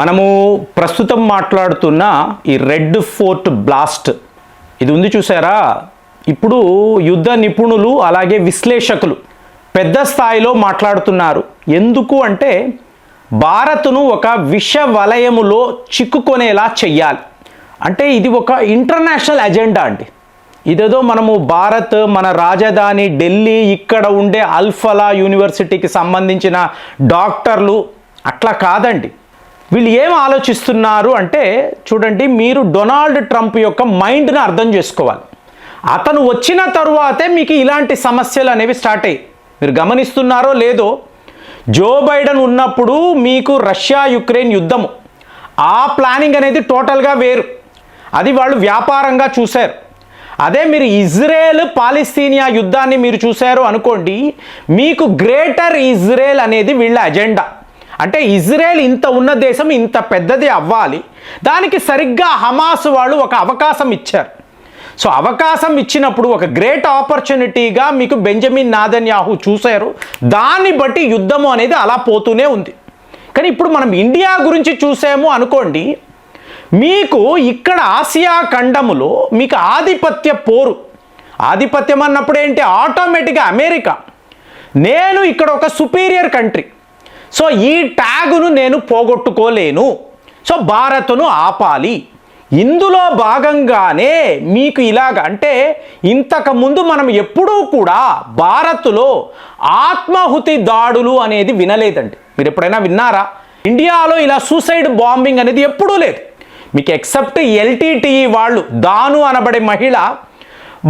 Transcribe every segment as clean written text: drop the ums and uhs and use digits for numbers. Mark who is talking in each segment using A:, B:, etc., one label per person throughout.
A: మనము ప్రస్తుతం మాట్లాడుతున్న ఈ రెడ్ ఫోర్ట్ బ్లాస్ట్ ఇది ఉంది చూసారా. ఇప్పుడు యుద్ధ నిపుణులు అలాగే విశ్లేషకులు పెద్ద స్థాయిలో మాట్లాడుతున్నారు. ఎందుకు అంటే భారత్ను ఒక విష వలయములో చిక్కుకొనేలా చెయ్యాలి. అంటే ఇది ఒక ఇంటర్నేషనల్ అజెండా అండి. ఇదేదో మనము భారత్ మన రాజధాని ఢిల్లీ ఇక్కడ ఉండే అల్ఫలా యూనివర్సిటీకి సంబంధించిన డాక్టర్లు అట్లా కాదండి. వీళ్ళు ఏం ఆలోచిస్తున్నారు అంటే చూడండి, మీరు డొనాల్డ్ ట్రంప్ యొక్క మైండ్ని అర్థం చేసుకోవాలి. అతను వచ్చిన తరువాతే మీకు ఇలాంటి సమస్యలు అనేవి స్టార్ట్ అయ్యాయి. మీరు గమనిస్తున్నారో లేదో, జో బైడెన్ ఉన్నప్పుడు మీకు రష్యా యుక్రెయిన్ యుద్ధము ఆ ప్లానింగ్ అనేది టోటల్గా వేరు. అది వాళ్ళు వ్యాపారంగా చూశారు. అదే మీరు ఇజ్రాయెల్ పాలస్తీనియా యుద్ధాన్ని మీరు చూశారు అనుకోండి, మీకు గ్రేటర్ ఇజ్రాయెల్ అనేది వీళ్ళ అజెండా. అంటే ఇజ్రాయెల్ ఇంత ఉన్న దేశం ఇంత పెద్దది అవ్వాలి, దానికి సరిగ్గా హమాస్ వాళ్ళు ఒక అవకాశం ఇచ్చారు. సో అవకాశం ఇచ్చినప్పుడు ఒక గ్రేట్ ఆపర్చునిటీగా మీకు బెంజమిన్ నెతన్యాహు చూశారు. దాన్ని బట్టి యుద్ధము అనేది అలా పోతూనే ఉంది. కానీ ఇప్పుడు మనం ఇండియా గురించి చూసాము అనుకోండి, మీకు ఇక్కడ ఆసియా ఖండములో మీకు ఆధిపత్య పోరు. ఆధిపత్యం అన్నప్పుడు ఏంటి, ఆటోమేటిక్గా అమెరికా నేను ఇక్కడ ఒక సుపీరియర్ కంట్రీ, సో ఈ ట్యాగును నేను పోగొట్టుకోలేను, సో భారత్ను ఆపాలి. ఇందులో భాగంగానే మీకు ఇలాగ అంటే ఇంతకుముందు మనం ఎప్పుడూ కూడా భారత్లో ఆత్మాహుతి దాడులు అనేది వినలేదండి. మీరు ఎప్పుడైనా విన్నారా? ఇండియాలో ఇలా సూసైడ్ బాంబింగ్ అనేది ఎప్పుడూ లేదు. మీకు ఎక్సెప్ట్ ఎల్టీటీఈ వాళ్ళు, దాను అనబడే మహిళ,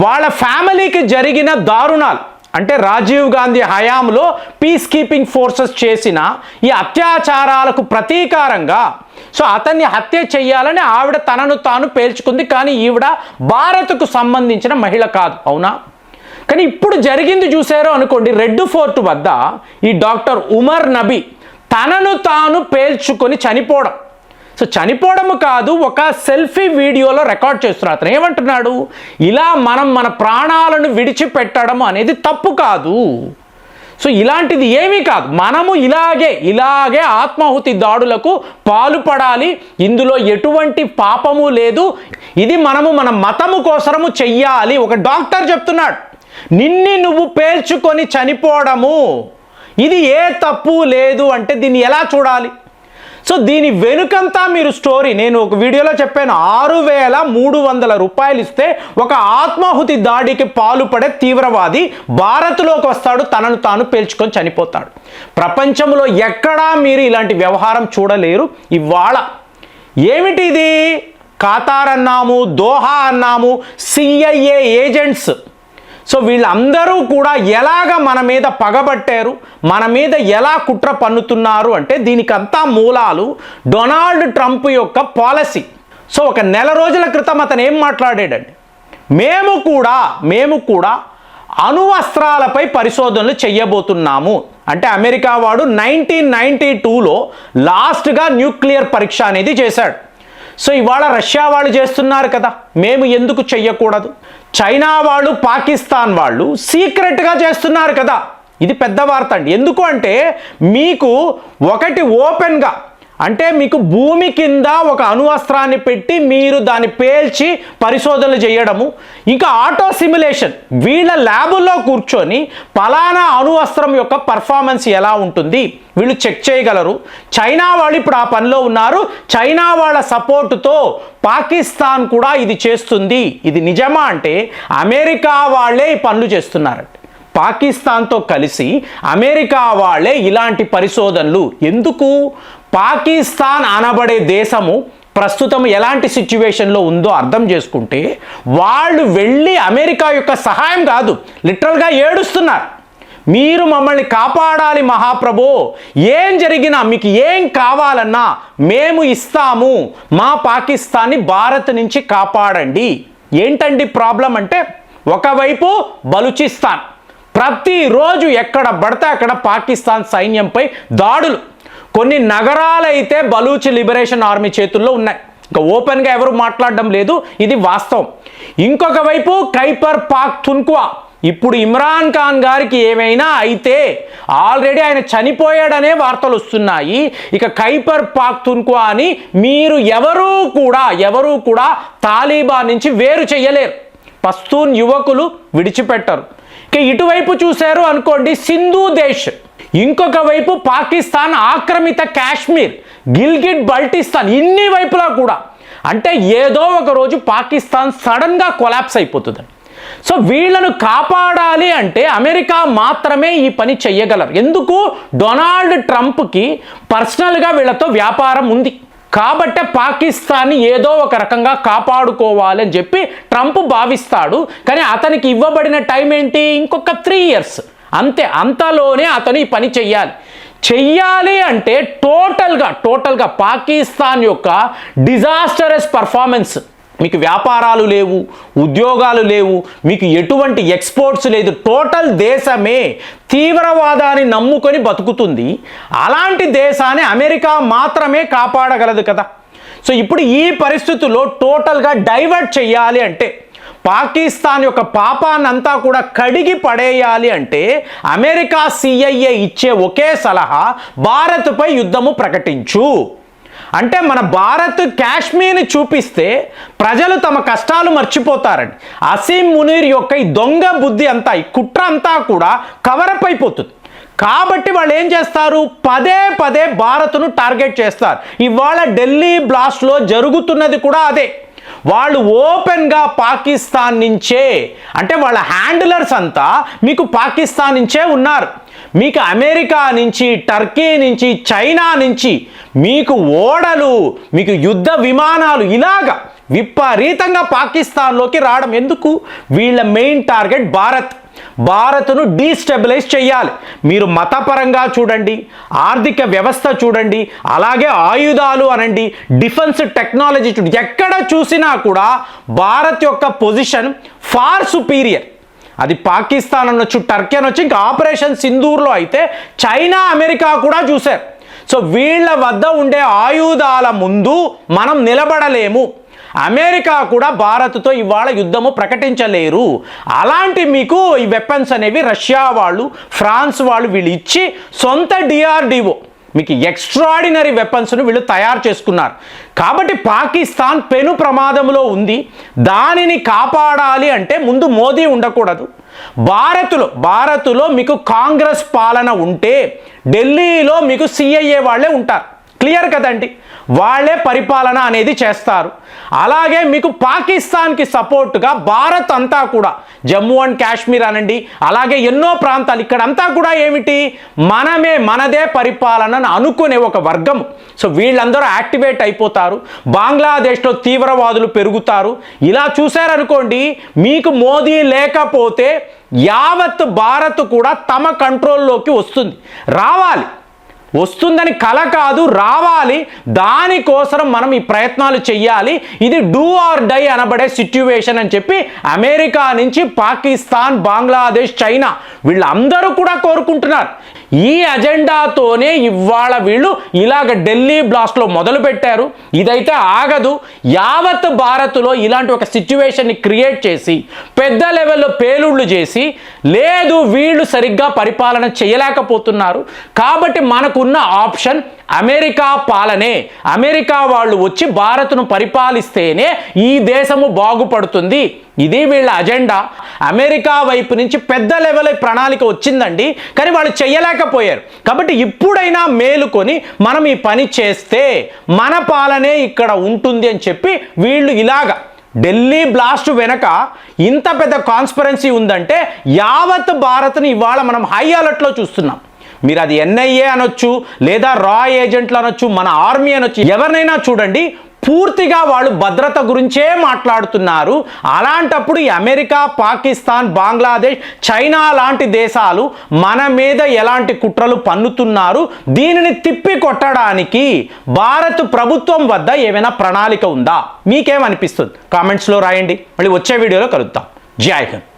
A: వాళ్ళ ఫ్యామిలీకి జరిగిన దారుణాలు అంటే రాజీవ్ గాంధీ హయాంలో పీస్ కీపింగ్ ఫోర్సెస్ చేసిన ఈ అత్యాచారాలకు ప్రతీకారంగా సో అతన్ని హత్య చేయాలని ఆవిడ తనను తాను పేల్చుకుంది. కానీ ఈవిడ భారత్కు సంబంధించిన మహిళ కాదు, అవునా? కానీ ఇప్పుడు జరిగింది చూసారో అనుకోండి, రెడ్ ఫోర్ట్ వద్ద ఈ డాక్టర్ ఉమర్ నబీ తనను తాను పేల్చుకొని చనిపోవడం. సో చనిపోవడము కాదు, ఒక సెల్ఫీ వీడియోలో రికార్డ్ చేస్తున్నారు. అతను ఏమంటున్నాడు, ఇలా మనం మన ప్రాణాలను విడిచిపెట్టడం అనేది తప్పు కాదు. సో ఇలాంటిది ఏమీ కాదు, మనము ఇలాగే ఆత్మాహుతి దాడులకు పాల్పడాలి. ఇందులో ఎటువంటి పాపము లేదు. ఇది మనము మన మతము కోసము చెయ్యాలి. ఒక డాక్టర్ చెప్తున్నాడు, నిన్ని నువ్వు పేల్చుకొని చనిపోవడము ఇది ఏ తప్పు లేదు అంటే దీన్ని ఎలా చూడాలి? సో దీని వెనుకంతా మీరు స్టోరీ నేను ఒక వీడియోలో చెప్పాను. 6,300 రూపాయలు ఇస్తే ఒక ఆత్మాహుతి దాడికి పాల్పడే తీవ్రవాది భారత్లోకి వస్తాడు, తనను తాను పేల్చుకొని చనిపోతాడు. ప్రపంచంలో ఎక్కడా మీరు ఇలాంటి వ్యవహారం చూడలేరు. ఇవాళ ఏమిటి ఇది? ఖతార్ అన్నాము, దోహా అన్నాము, CIA ఏజెంట్స్. సో వీళ్ళందరూ కూడా ఎలాగ మన మీద పగబట్టారు, మన మీద ఎలా కుట్ర పన్నుతున్నారు అంటే దీనికంతా మూలాలు డొనాల్డ్ ట్రంప్ యొక్క పాలసీ. సో ఒక నెల రోజుల క్రితం అతను ఏం మాట్లాడాడండి, మేము కూడా అణువస్త్రాలపై పరిశోధనలు చెయ్యబోతున్నాము. అంటే అమెరికా వాడు 1992లో లాస్ట్గా న్యూక్లియర్ పరీక్ష అనేది చేశాడు. సో ఇవాళ రష్యా వాళ్ళు చేస్తున్నారు కదా, మేము ఎందుకు చెయ్యకూడదు? చైనా వాళ్ళు, పాకిస్తాన్ వాళ్ళు సీక్రెట్గా చేస్తున్నారు కదా. ఇది పెద్ద వార్త అండి. ఎందుకు అంటే మీకు ఒకటి ఓపెన్గా అంటే మీకు భూమి కింద ఒక అణువస్త్రాన్ని పెట్టి మీరు దాన్ని పేల్చి పరిశోధనలు చేయడము, ఇంకా ఆటో సిమ్యులేషన్, వీళ్ళ ల్యాబుల్లో కూర్చొని పలానా అణువస్త్రం యొక్క పర్ఫార్మెన్స్ ఎలా ఉంటుంది వీళ్ళు చెక్ చేయగలరు. చైనా వాళ్ళు ఇప్పుడు ఆ పనిలో ఉన్నారు. చైనా వాళ్ళ సపోర్టుతో పాకిస్తాన్ కూడా ఇది చేస్తుంది. ఇది నిజమా అంటే అమెరికా వాళ్ళే ఈ పనులు చేస్తున్నారంట. పాకిస్తాన్తో కలిసి అమెరికా వాళ్ళే ఇలాంటి పరిశోధనలు. ఎందుకు? పాకిస్తాన్ అనబడే దేశము ప్రస్తుతం ఎలాంటి సిచ్యువేషన్లో ఉందో అర్థం చేసుకుంటే వాళ్ళు వెళ్ళి అమెరికా యొక్క సహాయం కాదు, లిటరల్గా ఏడుస్తున్నారు. మీరు మమ్మల్ని కాపాడాలి మహాప్రభో, ఏం జరిగినా మీకు ఏం కావాలన్నా మేము ఇస్తాము, మా పాకిస్తాన్ని భారత్ నుంచి కాపాడండి. ఏంటండి ప్రాబ్లం అంటే ఒకవైపు బలూచిస్తాన్, ప్రతిరోజు ఎక్కడ పడితే అక్కడ పాకిస్తాన్ సైన్యంపై దాడులు. కొన్ని నగరాలైతే బలూచ్ లిబరేషన్ ఆర్మీ చేతుల్లో ఉన్నాయి. ఇంకా ఓపెన్గా ఎవరు మాట్లాడడం లేదు, ఇది వాస్తవం. ఇంకొక వైపు ఖైబర్ పాఖ్తుంఖ్వా ఇప్పుడు ఇమ్రాన్ ఖాన్ గారికి ఏమైనా అయితే ఆల్రెడీ ఆయన చనిపోయాడనే వార్తలు వస్తున్నాయి. ఇక ఖైబర్ పాఖ్తున్ఖ్వా అని మీరు ఎవరూ కూడా తాలిబాన్ నుంచి వేరు చేయలేరు. పస్తూన్ యువకులు విడిచిపెట్టరు. ఇక ఇటువైపు చూశారు అనుకోండి సింధు దేశ్, ఇంకొక వైపు పాకిస్తాన్ ఆక్రమిత కాశ్మీర్, గిల్గిట్ బల్టిస్తాన్, ఇన్ని వైపులా కూడా అంటే ఏదో ఒక రోజు పాకిస్తాన్ సడన్గా కొలాప్స్ అయిపోతుంది. సో వీళ్ళను కాపాడాలి అంటే అమెరికా మాత్రమే ఈ పని చెయ్యగలరు. ఎందుకు? డొనాల్డ్ ట్రంప్కి పర్సనల్గా వీళ్ళతో వ్యాపారం ఉంది కాబట్టే పాకిస్తాన్ని ఏదో ఒక రకంగా కాపాడుకోవాలి అని చెప్పి ట్రంప్ భావిస్తాడు. కానీ అతనికి ఇవ్వబడిన టైం ఏంటి? ఇంకొక 3 years అంతే. అంతలోనే అతను ఈ పని చెయ్యాలి అంటే టోటల్గా పాకిస్తాన్ యొక్క డిజాస్టరస్ పర్ఫార్మెన్స్, మీకు వ్యాపారాలు లేవు, ఉద్యోగాలు లేవు, మీకు ఎటువంటి ఎక్స్పోర్ట్స్ లేదు, టోటల్ దేశమే తీవ్రవాదాన్ని నమ్ముకొని బతుకుతుంది. అలాంటి దేశాన్ని అమెరికా మాత్రమే కాపాడగలదు కదా. సో ఇప్పుడు ఈ పరిస్థితుల్లో టోటల్గా డైవర్ట్ చేయాలి అంటే, పాకిస్తాన్ యొక్క పాపాన్నంతా కూడా కడిగి పడేయాలి అంటే అమెరికా CIA ఇచ్చే ఒకే సలహా భారత్పై యుద్ధము ప్రకటించు. అంటే మన భారత్ కాశ్మీర్ని చూపిస్తే ప్రజలు తమ కష్టాలు మర్చిపోతారండి. అసీం మునీర్ యొక్క ఈ దొంగ బుద్ధి అంతా, ఈ కుట్ర అంతా కూడా కవరప్ అయిపోతుంది. కాబట్టి వాళ్ళు ఏం చేస్తారు? పదే భారత్ను టార్గెట్ చేస్తారు. ఇవాళ ఢిల్లీ బ్లాస్ట్లో జరుగుతున్నది కూడా అదే. వాళ్ళు ఓపెన్గా పాకిస్తాన్ నుంచే, అంటే వాళ్ళ హ్యాండిలర్స్ అంతా మీకు పాకిస్తాన్ నుంచే ఉన్నారు. మీకు అమెరికా నుంచి, టర్కీ నుంచి, చైనా నుంచి మీకు ఓడలు, మీకు యుద్ధ విమానాలు ఇలాగా విపరీతంగా పాకిస్తాన్లోకి రావడం. ఎందుకు? వీళ్ళ మెయిన్ టార్గెట్ భారత్ను డీస్టెబిలైజ్ చేయాలి. మీరు మతపరంగా చూడండి, ఆర్థిక వ్యవస్థ చూడండి, అలాగే ఆయుధాలు అనండి, డిఫెన్స్ టెక్నాలజీ చూడండి, ఎక్కడ చూసినా కూడా భారత్ యొక్క పొజిషన్ ఫార్ సుపీరియర్. అది పాకిస్తాన్ అనొచ్చు, టర్కీ అనొచ్చు, ఇంకా ఆపరేషన్ సింధూర్లో అయితే చైనా, అమెరికా కూడా చూశారు. సో వీళ్ళ వద్ద ఉండే ఆయుధాల ముందు మనం నిలబడలేము. అమెరికా కూడా భారత్తో ఇవాళ యుద్ధము ప్రకటించలేరు. అలాంటి మీకు ఈ వెపన్స్ అనేవి రష్యా వాళ్ళు, ఫ్రాన్స్ వాళ్ళు వీళ్ళు ఇచ్చి సొంత DRDO మీకు ఎక్స్ట్రాడినరీ వెపన్స్ను వీళ్ళు తయారు చేసుకున్నారు. కాబట్టి పాకిస్తాన్ పెను ప్రమాదంలో ఉంది. దానిని కాపాడాలి అంటే ముందు మోదీ ఉండకూడదు. భారత్లో మీకు కాంగ్రెస్ పాలన ఉంటే ఢిల్లీలో మీకు CIA వాళ్ళే ఉంటారు. క్లియర్ కదండి? వాళ్ళే పరిపాలన అనేది చేస్తారు. అలాగే మీకు పాకిస్తాన్కి సపోర్ట్గా భారత్ అంతా కూడా జమ్మూ అండ్ కాశ్మీర్ అనండి, అలాగే ఎన్నో ప్రాంతాలు ఇక్కడంతా కూడా ఏమిటి, మనదే పరిపాలన అనుకునే ఒక వర్గం. సో వీళ్ళందరూ యాక్టివేట్ అయిపోతారు. బంగ్లాదేశ్లో తీవ్రవాదులు పెరుగుతారు. ఇలా చూశారనుకోండి, మీకు మోదీ లేకపోతే యావత్ భారత్ కూడా తమ కంట్రోల్లోకి వస్తుందని కల కాదు, రావాలి. దానికోసం మనం ఈ ప్రయత్నాలు చెయ్యాలి. ఇది డూ ఆర్ డై అనబడే సిట్యువేషన్ అని చెప్పి అమెరికా నుంచి పాకిస్తాన్, బంగ్లాదేశ్, చైనా వీళ్ళందరూ కూడా కోరుకుంటున్నారు. ఈ అజెండాతోనే ఇవాళ వీళ్ళు ఇలాగ ఢిల్లీ బ్లాస్ట్లో మొదలు పెట్టారు. ఇదైతే ఆగదు. యావత్ భారత్లో ఇలాంటి ఒక సిట్యువేషన్ని క్రియేట్ చేసి పెద్ద లెవెల్లో పేలుళ్ళు చేసి, లేదు వీళ్ళు సరిగ్గా పరిపాలన చేయలేకపోతున్నారు కాబట్టి మనకున్న ఆప్షన్ అమెరికా పాలనే. అమెరికా వాళ్ళు వచ్చి భారత్ను పరిపాలిస్తేనే ఈ దేశము బాగుపడుతుంది. ఇది వీళ్ళ అజెండా. అమెరికా వైపు నుంచి పెద్ద లెవెల్ ప్రణాళిక వచ్చిందండి, కానీ వాళ్ళు చేయలేకపోయారు. కాబట్టి ఇప్పుడైనా మేలుకొని మనం ఈ పని చేస్తే మన పాలనే ఇక్కడ ఉంటుంది అని చెప్పి వీళ్ళు ఇలాగా ఢిల్లీ బ్లాస్ట్ వెనక ఇంత పెద్ద కాన్స్పిరెన్సీ ఉందంటే యావత్ భారత్ని ఇవాళ మనం హై అలర్ట్లో చూస్తున్నాం. మీరు అది NIA అనొచ్చు, లేదా రా ఏజెంట్లు అనొచ్చు, మన ఆర్మీ అనొచ్చు, ఎవరినైనా చూడండి, పూర్తిగా వాళ్ళు భద్రత గురించే మాట్లాడుతున్నారు. అలాంటప్పుడు ఈ అమెరికా, పాకిస్తాన్, బంగ్లాదేశ్, చైనా లాంటి దేశాలు మన మీద ఎలాంటి కుట్రలు పన్నుతున్నారు, దీనిని తిప్పి కొట్టడానికి భారత్ ప్రభుత్వం వద్ద ఏమైనా ప్రణాళిక ఉందా? మీకేమనిపిస్తుంది? కామెంట్స్లో రాయండి. మళ్ళీ వచ్చే వీడియోలో కలుద్దాం. జై హింద్.